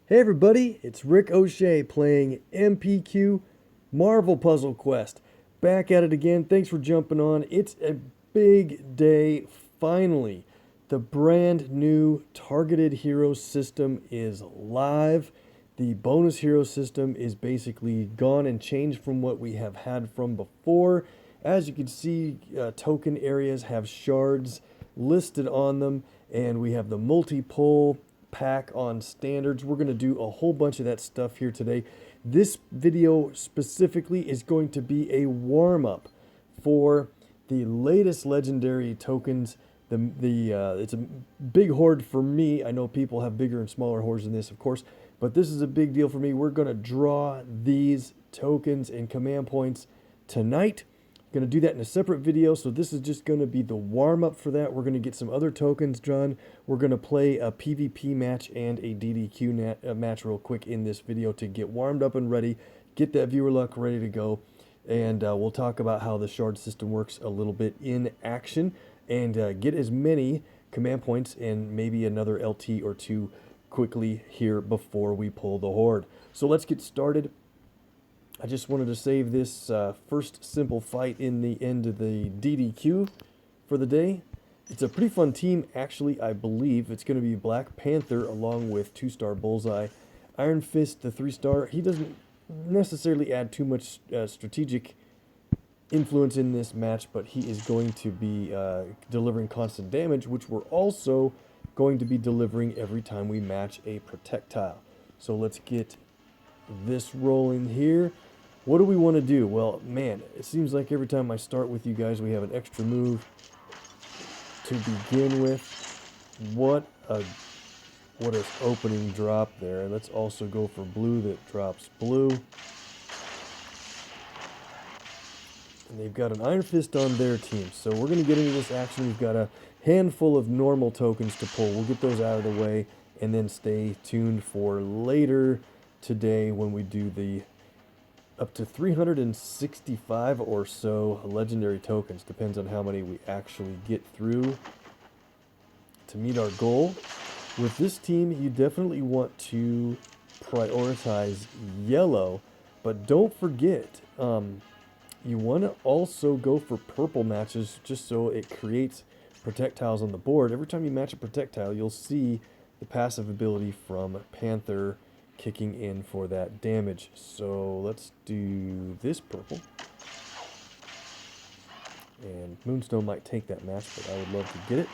Hey everybody, it's Rick OShay playing MPQ Marvel Puzzle Quest. Back at it again. Thanks for jumping on. It's a big day. Finally, the brand new targeted hero system is live. The bonus hero system is basically gone and changed from what we have had from before. As you can see, token areas have shards listed on them, and we have the multi-pull pack on standards. We're going to do a whole bunch of that stuff here today. This video specifically is going to be a warm-up for the latest legendary tokens. It's a big hoard for me. I know people have bigger and smaller hoards than this, of course, but this is a big deal for me. We're going to draw these tokens and command points tonight. Going to do that in a separate video, so this is just going to be the warm-up for that. We're going to get some other tokens drawn. We're going to play a PvP match and a DDQ match real quick in this video to get warmed up and ready, get that viewer luck ready to go, and we'll talk about how the shard system works a little bit in action, and get as many command points and maybe another LT or two quickly here before we pull the horde. So let's get started. I just wanted to save this first simple fight in the end of the DDQ for the day. It's a pretty fun team, actually. I believe it's going to be Black Panther along with 2-star Bullseye. Iron Fist, the 3-star, he doesn't necessarily add too much strategic influence in this match, but he is going to be delivering constant damage, which we're also going to be delivering every time we match a projectile. So let's get this rolling here. What do we want to do? Well, man, it seems like every time I start with you guys, we have an extra move to begin with. What a opening drop there. Let's also go for blue that drops blue. And they've got an Iron Fist on their team, so we're going to get into this action. We've got a handful of normal tokens to pull. We'll get those out of the way and then stay tuned for later today when we do the up to 365 or so legendary tokens. Depends on how many we actually get through to meet our goal. With this team, you definitely want to prioritize yellow, but don't forget, you want to also go for purple matches just so it creates projectiles on the board. Every time you match a projectile, you'll see the passive ability from Panther kicking in for that damage. So let's do this purple. And Moonstone might take that match, but I would love to get it.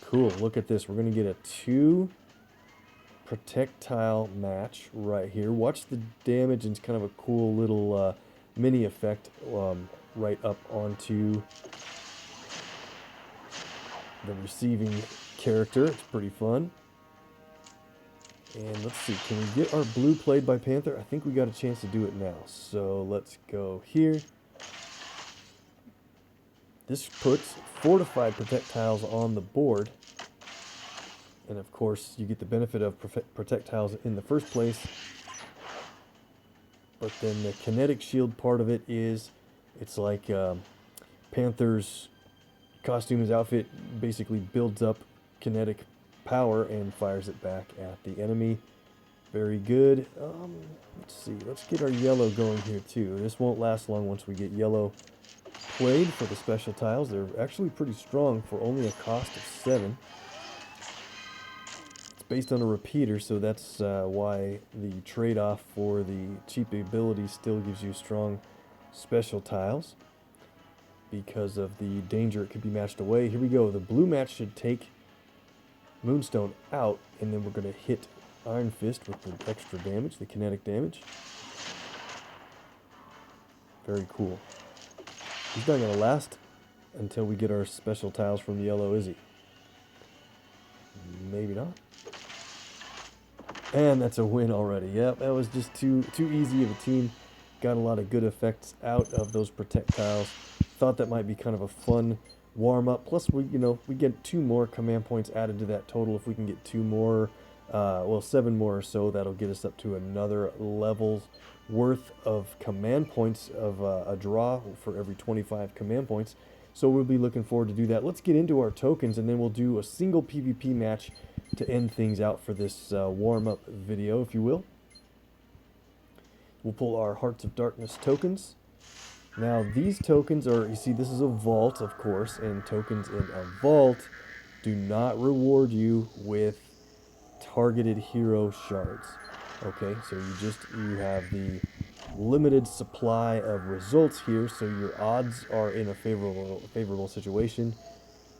Cool, look at this. We're going to get a 2 projectile match right here. Watch the damage, and it's kind of a cool little mini effect right up onto the receiving character. It's pretty fun. And let's see, can we get our blue played by Panther? I think we got a chance to do it now. So let's go here. This puts fortified projectiles on the board. And of course, you get the benefit of projectiles in the first place. But then the kinetic shield part of it is, it's like Panther's costume, his outfit basically builds up kinetic power and fires it back at the enemy. Very good. Let's see, let's get our yellow going here too. This won't last long once we get yellow played for the special tiles. They're actually pretty strong for only a cost of 7. It's based on a repeater, so that's why the trade-off for the cheap ability still gives you strong special tiles, because of the danger it could be matched away. Here we go. The blue match should take Moonstone out, and then we're going to hit Iron Fist with the extra damage, the kinetic damage. Very cool. He's not going to last until we get our special tiles from yellow, is he? Maybe not. And that's a win already. Yep, that was just too easy of a team. Got a lot of good effects out of those projectiles. Thought that might be kind of a fun warm-up. Plus, we get 2 more command points added to that total. If we can get 2 more, well, 7 more or so, that'll get us up to another level's worth of command points of a draw for every 25 command points. So we'll be looking forward to do that. Let's get into our tokens, and then we'll do a single PvP match to end things out for this warm-up video, if you will. We'll pull our Hearts of Darkness tokens. Now these tokens are, you see, this is a vault, of course, and tokens in a vault do not reward you with targeted hero shards. Okay, so you have the limited supply of results here, so your odds are in a favorable situation.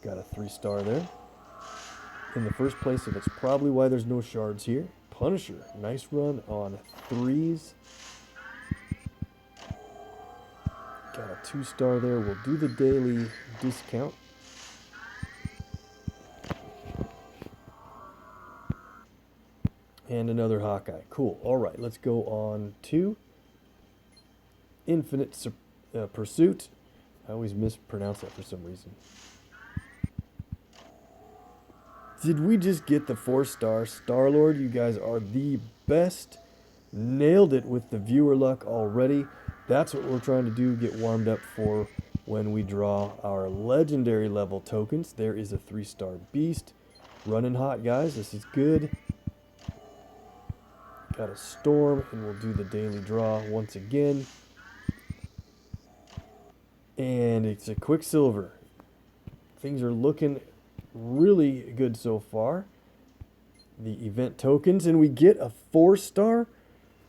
Got a 3-star there in the first place, so that's probably why there's no shards here. Punisher, nice run on 3s. Got a 2-star there. We'll do the daily discount. And another Hawkeye. Cool. All right, let's go on to Infinite Pursuit. I always mispronounce that for some reason. Did we just get the 4-star Star-Lord? You guys are the best. Nailed it with the viewer luck already. That's what we're trying to do, get warmed up for when we draw our legendary level tokens. There is a 3-star beast. Running hot, guys. This is good. Got a storm, and we'll do the daily draw once again. And it's a Quicksilver. Things are looking really good so far. The event tokens, and we get a 4-star.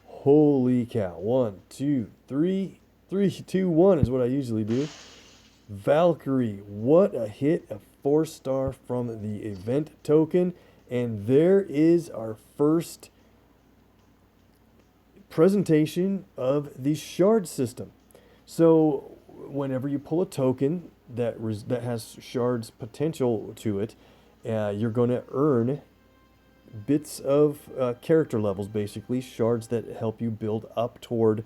Holy cow. 1, 2, 3. 3, 2, 1 is what I usually do. Valkyrie. What a hit. A 4-star from the event token. And there is our first presentation of the shard system. So whenever you pull a token that has shards potential to it, you're going to earn bits of character levels, basically shards that help you build up toward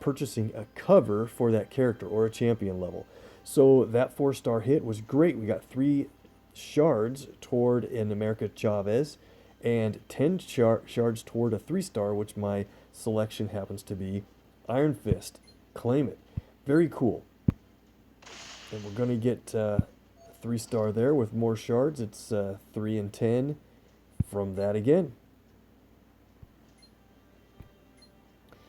purchasing a cover for that character or a champion level. So that 4-star hit was great. We got 3 shards toward an America Chavez and 10 shards toward a 3-star, which my selection happens to be Iron Fist. Claim it. Very cool. And we're going to get 3-star there with more shards. It's 3 and 10 from that again.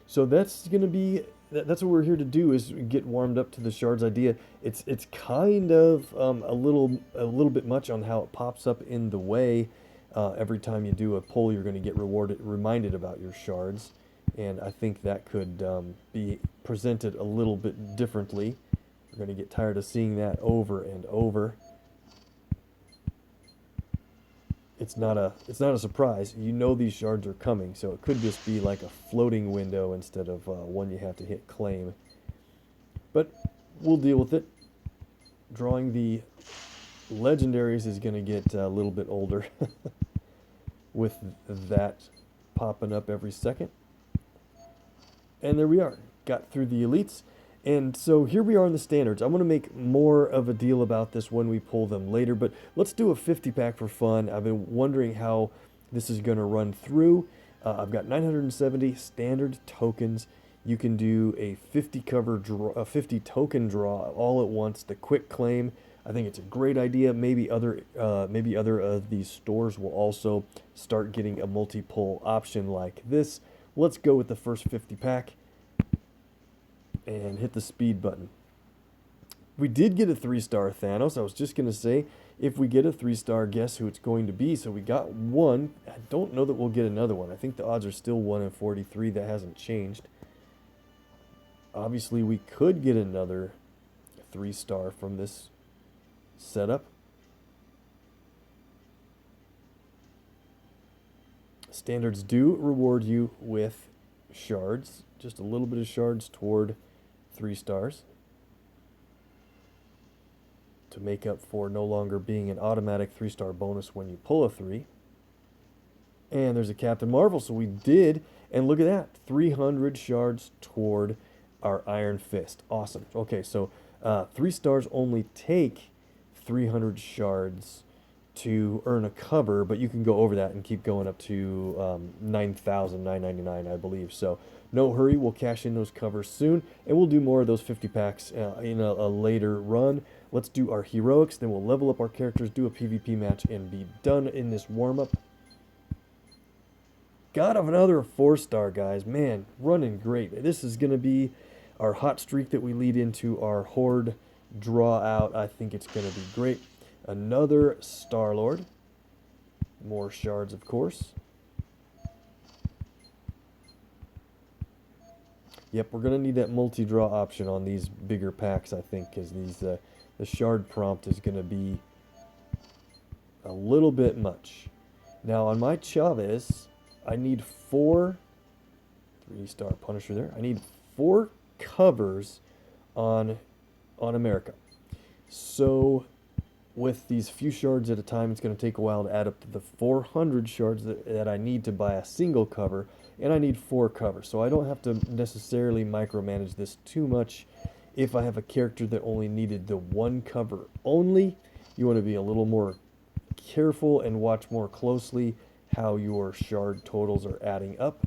So that's going to be, that's what we're here to do, is get warmed up to the shards idea. It's kind of a little bit much on how it pops up in the way. Every time you do a pull, you're going to get reminded about your shards, and I think that could be presented a little bit differently. You're going to get tired of seeing that over and over. It's not a surprise. You know these shards are coming, so it could just be like a floating window instead of one you have to hit claim. But we'll deal with it. Drawing the legendaries is going to get a little bit older with that popping up every second. And there we are. Got through the elites. And so here we are in the standards. I'm going to make more of a deal about this when we pull them later, but let's do a 50-pack for fun. I've been wondering how this is going to run through. I've got 970 standard tokens. You can do a 50 token draw all at once. The quick claim, I think it's a great idea. Maybe other of these stores will also start getting a multi-pull option like this. Let's go with the first 50-pack. And hit the speed button. We did get a 3-star Thanos. I was just going to say, if we get a 3-star, guess who it's going to be. So we got one. I don't know that we'll get another one. I think the odds are still 1 in 43. That hasn't changed. Obviously, we could get another 3-star from this setup. Standards do reward you with shards. Just a little bit of shards toward 3 stars to make up for no longer being an automatic 3-star bonus when you pull a 3. And there's a Captain Marvel, so we did, and look at that, 300 shards toward our Iron Fist. Awesome. Okay, so 3 stars only take 300 shards to earn a cover, but you can go over that and keep going up to 9,999, I believe. So no hurry, we'll cash in those covers soon, and we'll do more of those 50 packs in a later run. Let's do our heroics, then we'll level up our characters, do a PvP match, and be done in this warm-up. Got another 4-star, guys. Man, running great. This is going to be our hot streak that we lead into our Hoard draw out. I think it's going to be great. Another Star-Lord. More shards, of course. Yep, we're going to need that multi-draw option on these bigger packs, I think, because the shard prompt is going to be a little bit much. Now, on my Chavez, I need 4 3-star Punisher there. I need 4 covers on America. So with these few shards at a time, it's going to take a while to add up to the 400 shards that I need to buy a single cover, and I need 4 covers. So I don't have to necessarily micromanage this too much. If I have a character that only needed the 1 cover only, you want to be a little more careful and watch more closely how your shard totals are adding up.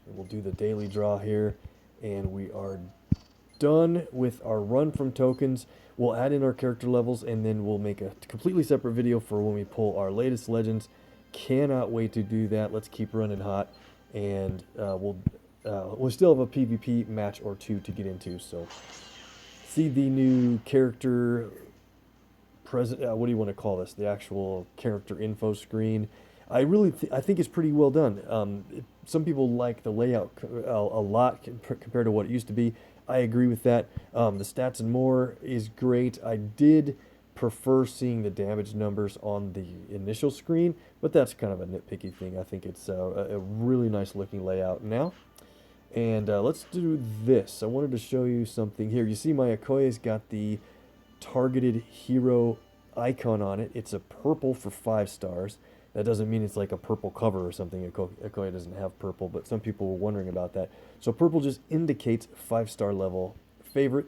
And we'll do the daily draw here, and we are done with our run from tokens. We'll add in our character levels, and then we'll make a completely separate video for when we pull our latest legends. Cannot wait to do that. Let's keep running hot, and we'll still have a PvP match or 2 to get into. So see the new character present. What do you want to call this? The actual character info screen. I think it's pretty well done. Some people like the layout a lot compared to what it used to be. I agree with that. The stats and more is great. I did prefer seeing the damage numbers on the initial screen, but that's kind of a nitpicky thing. I think it's a really nice looking layout now. And let's do this. I wanted to show you something here. You see my Okoye's got the targeted hero icon on it. It's a purple for 5 stars. That doesn't mean it's like a purple cover or something. Okoye doesn't have purple, but some people were wondering about that. So purple just indicates 5-star level favorite.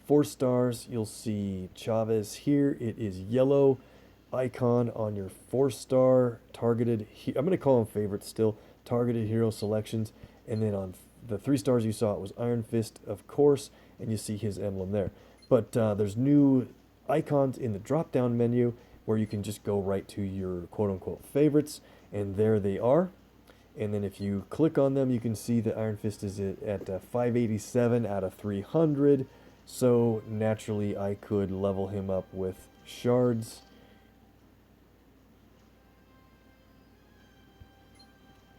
4 stars, you'll see Chavez here. It is yellow icon on your 4-star targeted. I'm going to call them favorites still. Targeted hero selections. And then on the 3 stars you saw, it was Iron Fist, of course, and you see his emblem there. But there's new icons in the drop-down menu where you can just go right to your quote-unquote favorites, and there they are. And then if you click on them, you can see that Iron Fist is at 587 out of 300. So naturally, I could level him up with shards.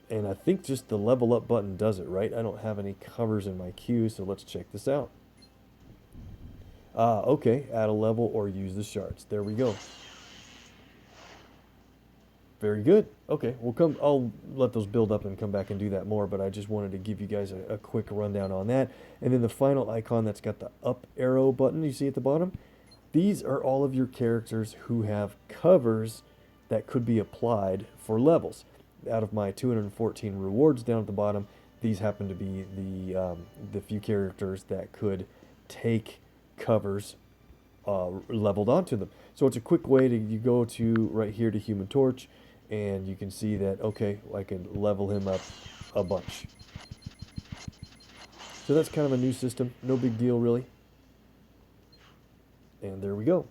And I think just the level up button does it, right? I don't have any covers in my queue, so let's check this out. Okay, add a level or use the shards. There we go. Very good. Okay, I'll let those build up and come back and do that more, but I just wanted to give you guys a quick rundown on that. And then the final icon that's got the up arrow button you see at the bottom, these are all of your characters who have covers that could be applied for levels. Out of my 214 rewards down at the bottom, these happen to be the few characters that could take covers leveled onto them. So it's a quick way to, you go to right here to Human Torch, and you can see that, okay, I can level him up a bunch. So that's kind of a new system, no big deal really. And there we go.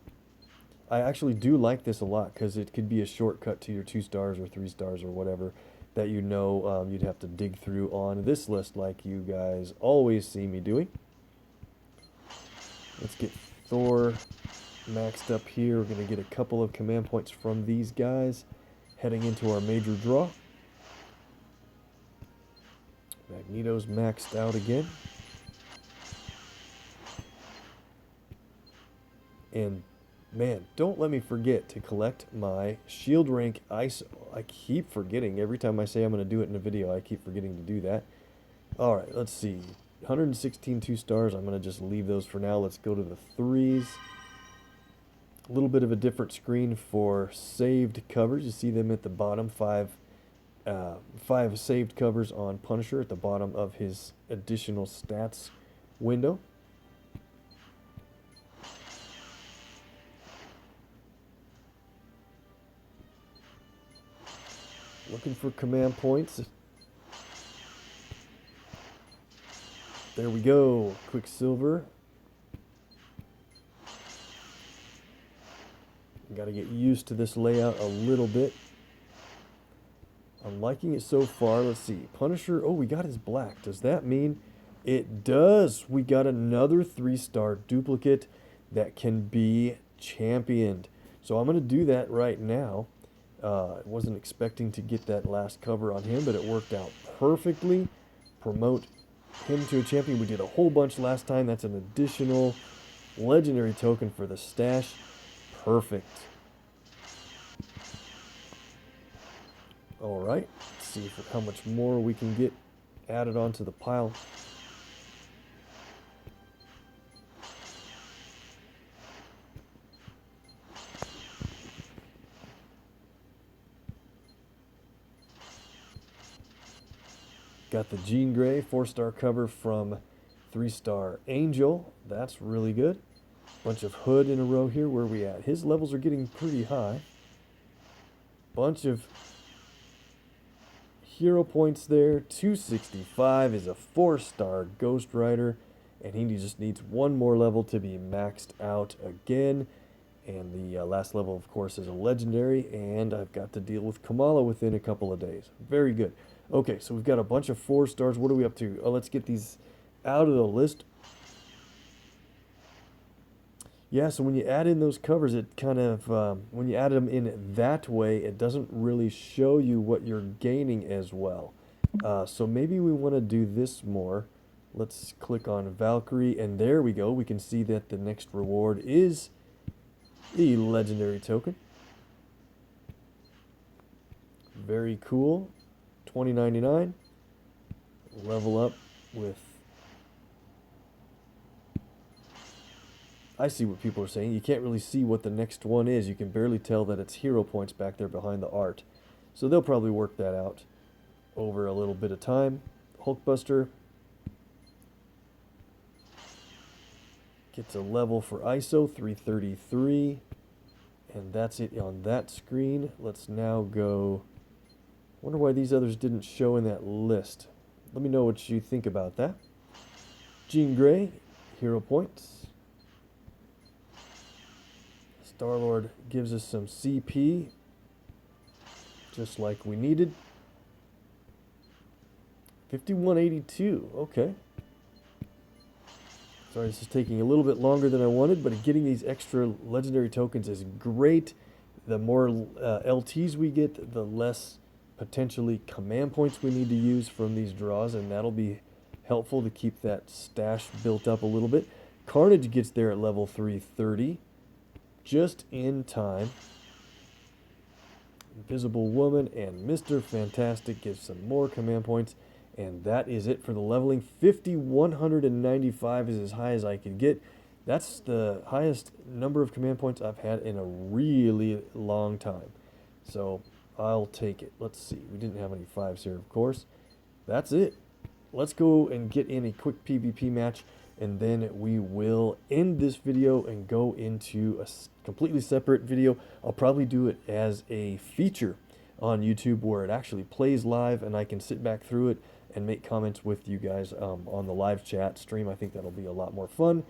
I actually do like this a lot because it could be a shortcut to your 2 stars or 3 stars or whatever that you'd have to dig through on this list like you guys always see me doing. Let's get Thor maxed up here. We're going to get a couple of command points from these guys heading into our major draw. Magneto's maxed out again. And man, don't let me forget to collect my shield rank ISO. I keep forgetting. Every time I say I'm going to do it in a video, I keep forgetting to do that. Alright, let's see. 116 2 stars. I'm going to just leave those for now. Let's go to the 3s. A little bit of a different screen for saved covers. You see them at the bottom. 5 saved covers on Punisher at the bottom of his additional stats window. Looking for command points. There we go. Quicksilver. Got to get used to this layout a little bit. I'm liking it so far. Let's see. Punisher. Oh, we got his black. Does that mean? It does. We got another 3-star duplicate that can be championed. So I'm going to do that right now. I wasn't expecting to get that last cover on him, but it worked out perfectly. Promote him to a champion. We did a whole bunch last time. That's an additional legendary token for the stash. Perfect. All right. Let's see how much more we can get added onto the pile. Got the Jean Grey 4-star cover from 3-star Angel. That's really good. Bunch of Hood in a row here. Where are we at? His levels are getting pretty high. Bunch of hero points there. 265 is a 4-star Ghost Rider. And he just needs one more level to be maxed out again. And the last level, of course, is a legendary. And I've got to deal with Kamala within a couple of days. Very good. Okay, so we've got a bunch of 4-stars. What are we up to? Oh, let's get these out of the list. Yeah, so when you add in those covers, it kind of, when you add them in that way, it doesn't really show you what you're gaining as well. So maybe we want to do this more. Let's click on Valkyrie, and there we go. We can see that the next reward is the legendary token. Very cool. $20.99. Level up with... I see what people are saying. You can't really see what the next one is. You can barely tell that it's hero points back there behind the art. So they'll probably work that out over a little bit of time. Hulkbuster gets a level for ISO 333. And that's it on that screen. Let's now go... Wonder why these others didn't show in that list. Let me know what you think about that. Jean Grey, hero points. Star-Lord gives us some CP, just like we needed. 5182, okay. Sorry, this is taking a little bit longer than I wanted, but getting these extra legendary tokens is great. The more LTs we get, the less potentially command points we need to use from these draws, and that'll be helpful to keep that stash built up a little bit. Carnage gets there at level 330, just in time. Invisible Woman and Mr. Fantastic give some more command points, and that is it for the leveling. 5,195 is as high as I could get. That's the highest number of command points I've had in a really long time. So I'll take it. Let's see. We didn't have any 5s here, of course. That's it. Let's go and get in a quick PvP match, and then we will end this video and go into a completely separate video. I'll probably do it as a feature on YouTube where it actually plays live, and I can sit back through it and make comments with you guys on the live chat stream. I think that'll be a lot more fun.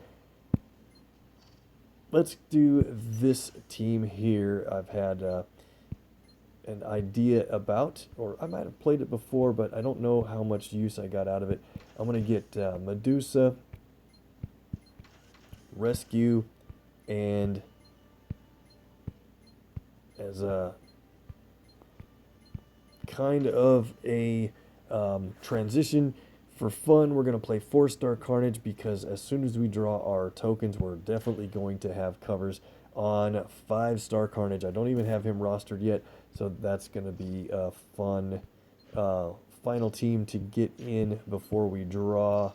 Let's do this team here. I've had an idea about, or I might have played it before, but I don't know how much use I got out of it. I'm going to get Medusa, Rescue, and as a kind of a transition for fun, we're going to play 4-star Carnage, because as soon as we draw our tokens, we're definitely going to have covers on 5-star Carnage. I don't even have him rostered yet, so that's going to be a fun final team to get in before we draw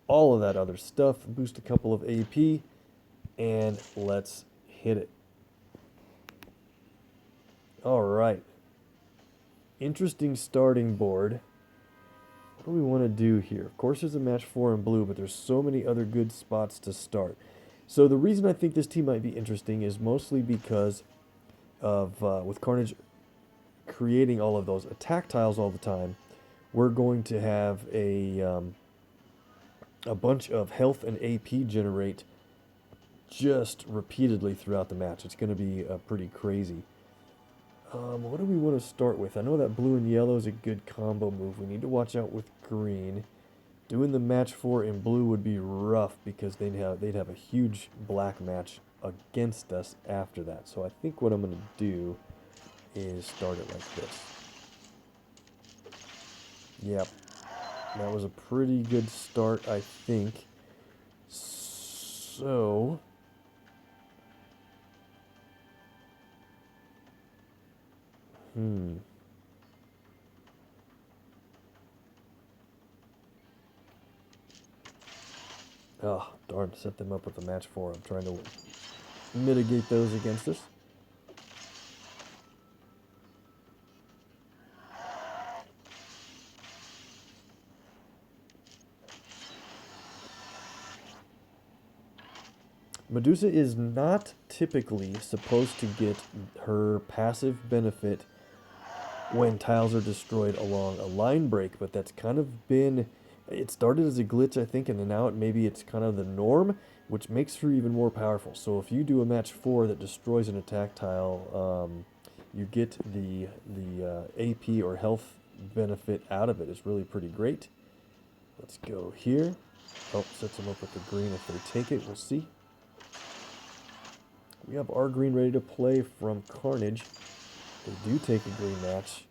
all of that other stuff. Boost a couple of AP, and let's hit it. All right. Interesting starting board. What do we want to do here? Of course, there's a match 4 in blue, but there's so many other good spots to start. So the reason I think this team might be interesting is mostly because of with Carnage creating all of those attack tiles all the time, we're going to have a bunch of health and AP generate just repeatedly throughout the match. It's going to be pretty crazy. What do we want to start with? I know that blue and yellow is a good combo move. We need to watch out with green. Doing the match 4 in blue would be rough because they'd have a huge black match against us after that. So I think what I'm going to do is start it like this. Yep. That was a pretty good start, I think. So... Oh, darn, set them up with the match 4. I'm trying to mitigate those against us. Medusa is not typically supposed to get her passive benefit when tiles are destroyed along a line break, but that's kind of been... It started as a glitch, I think, and now maybe it's kind of the norm, which makes her even more powerful. So if you do a match 4 that destroys an attack tile, you get the AP or health benefit out of it. It's really pretty great. Let's go here. Oh, sets them up with the green. If they take it, we'll see. We have our green ready to play from Carnage. They do take a green match.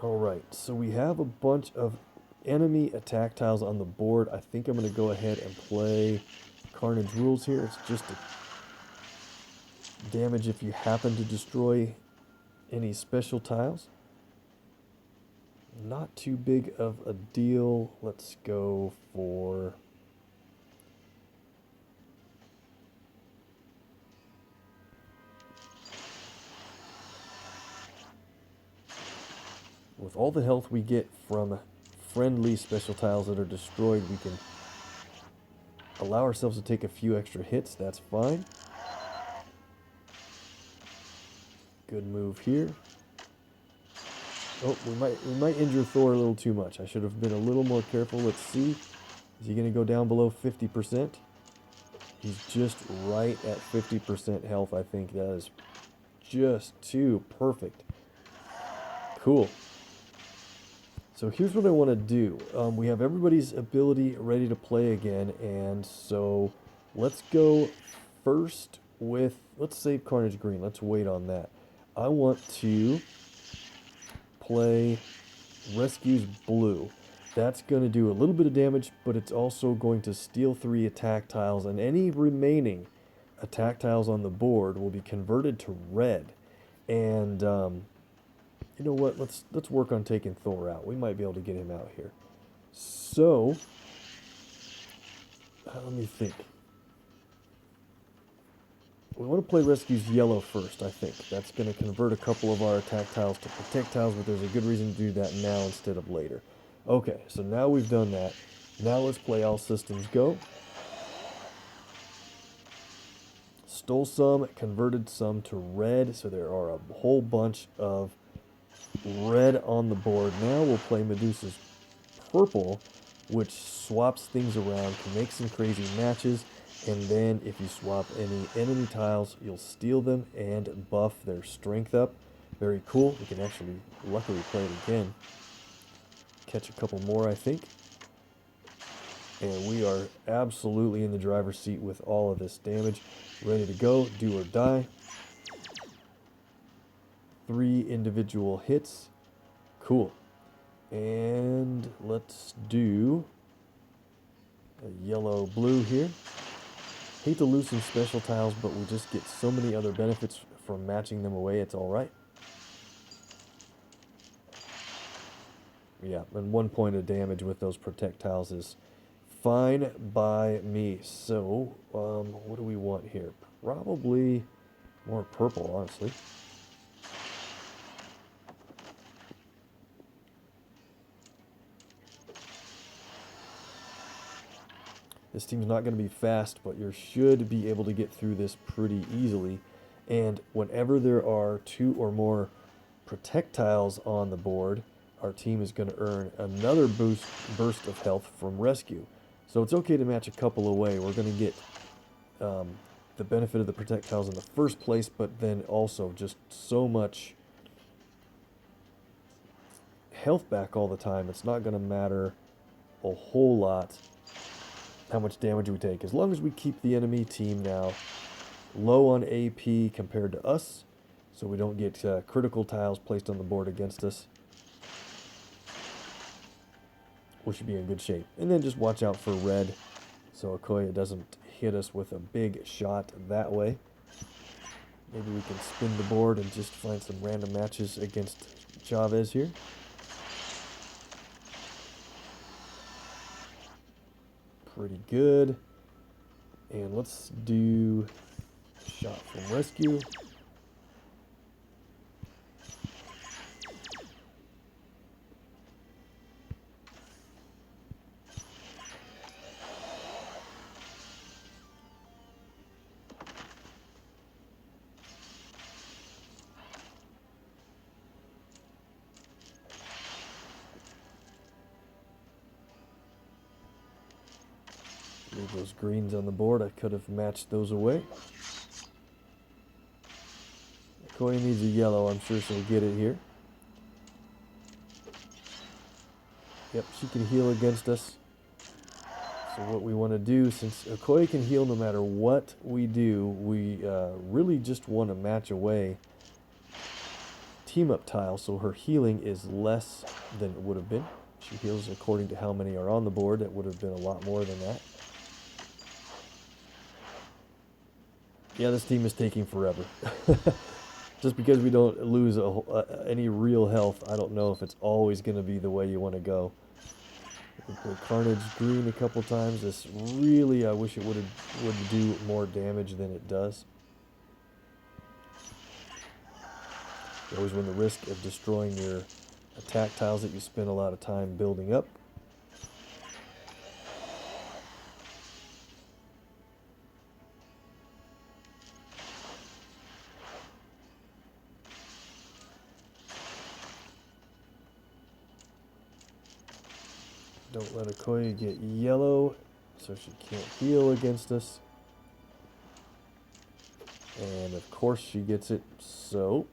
Alright, so we have a bunch of enemy attack tiles on the board. I think I'm going to go ahead and play Carnage rules here. It's just a damage if you happen to destroy any special tiles. Not too big of a deal. Let's go for... With all the health we get from friendly special tiles that are destroyed, we can allow ourselves to take a few extra hits. That's fine. Good move here. Oh, we might injure Thor a little too much. I should have been a little more careful. Let's see. Is he going to go down below 50%? He's just right at 50% health, I think. That is just too perfect. Cool. So here's what I want to do. We have everybody's ability ready to play again, and so let's go first with, let's save Carnage Green. Let's wait on that. I want to play Rescues Blue. That's going to do a little bit of damage, but it's also going to steal 3 attack tiles, and any remaining attack tiles on the board will be converted to red. And you know what? Let's work on taking Thor out. We might be able to get him out here. So, let me think. We want to play Rescues Yellow first, I think. That's going to convert a couple of our attack tiles to protect tiles, but there's a good reason to do that now instead of later. Okay, so now we've done that. Now let's play All Systems Go. Stole some, converted some to red, so there are a whole bunch of red on the board. Now we'll play Medusa's purple, which swaps things around, can make some crazy matches, and then if you swap any enemy tiles, you'll steal them and buff their strength up. Very cool. We can actually luckily play it again. Catch a couple more, I think. And we are absolutely in the driver's seat with all of this damage. Ready to go, do or die. 3 individual hits. Cool. And let's do a yellow-blue here. Hate to lose some special tiles, but we just get so many other benefits from matching them away, it's alright. Yeah, and 1 point of damage with those protect tiles is fine by me. So, what do we want here? Probably more purple, honestly. This team's not going to be fast, but you should be able to get through this pretty easily. And whenever there are 2 or more projectiles on the board, our team is going to earn another burst of health from rescue. So it's okay to match a couple away. We're going to get the benefit of the projectiles in the first place, but then also just so much health back all the time. It's not going to matter a whole lot how much damage we take, as long as we keep the enemy team now low on AP compared to us, so we don't get critical tiles placed on the board against us. We should be in good shape. And then just watch out for red, so Okoye doesn't hit us with a big shot that way. Maybe we can spin the board and just find some random matches against Chavez here. Pretty good. And let's do shot from rescue. Leave those greens on the board. I could have matched those away. Okoye needs a yellow. I'm sure she'll get it here. Yep, she can heal against us. So what we want to do, since Okoye can heal no matter what we do, we really just want to match away team up tile, so her healing is less than it would have been. She heals according to how many are on the board. It would have been a lot more than that. Yeah, this team is taking forever. Just because we don't lose any real health, I don't know if it's always going to be the way you want to go. We play Carnage green a couple times. This really, I wish it would do more damage than it does. You always run the risk of destroying your attack tiles that you spend a lot of time building up. Don't let Okoye get yellow, so she can't heal against us. And of course she gets it, so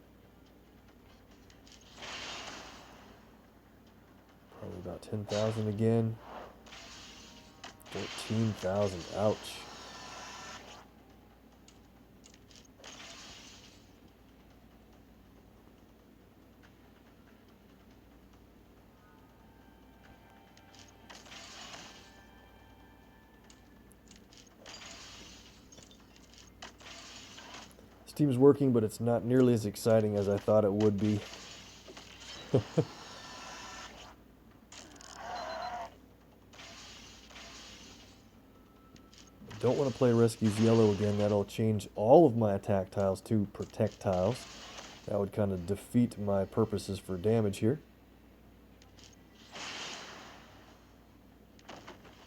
probably about 10,000 again. 14,000, ouch. Team's working, but it's not nearly as exciting as I thought it would be. Don't want to play Rescues yellow again. That'll change all of my attack tiles to protect tiles. That would kind of defeat my purposes for damage here.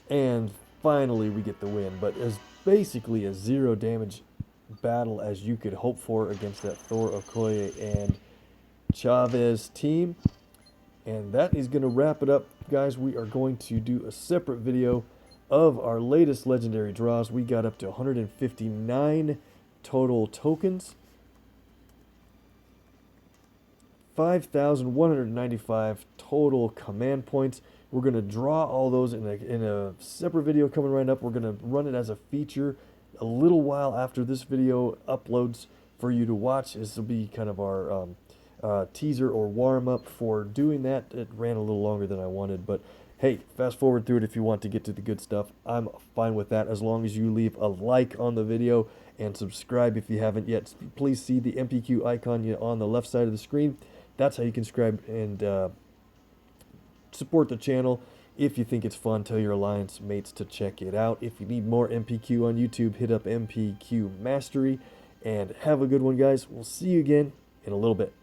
And finally we get the win, but it's basically a 0 damage battle as you could hope for against that Thor, Okoye, and Chavez team. And that is going to wrap it up, guys. We are going to do a separate video of our latest legendary draws. We got up to 159 total tokens, 5,195 total command points. We're going to draw all those in a separate video coming right up. We're going to run it as a feature a little while after this video uploads for you to watch. This will be kind of our teaser or warm-up for doing that. It ran a little longer than I wanted, but hey, fast forward through it if you want to get to the good stuff. I'm fine with that as long as you leave a like on the video and subscribe if you haven't yet. Please see the MPQ icon on the left side of the screen. That's how you can subscribe and support the channel. If you think it's fun, tell your alliance mates to check it out. If you need more MPQ on YouTube, hit up MPQ Mastery. And have a good one, guys. We'll see you again in a little bit.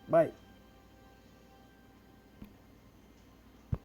Bye.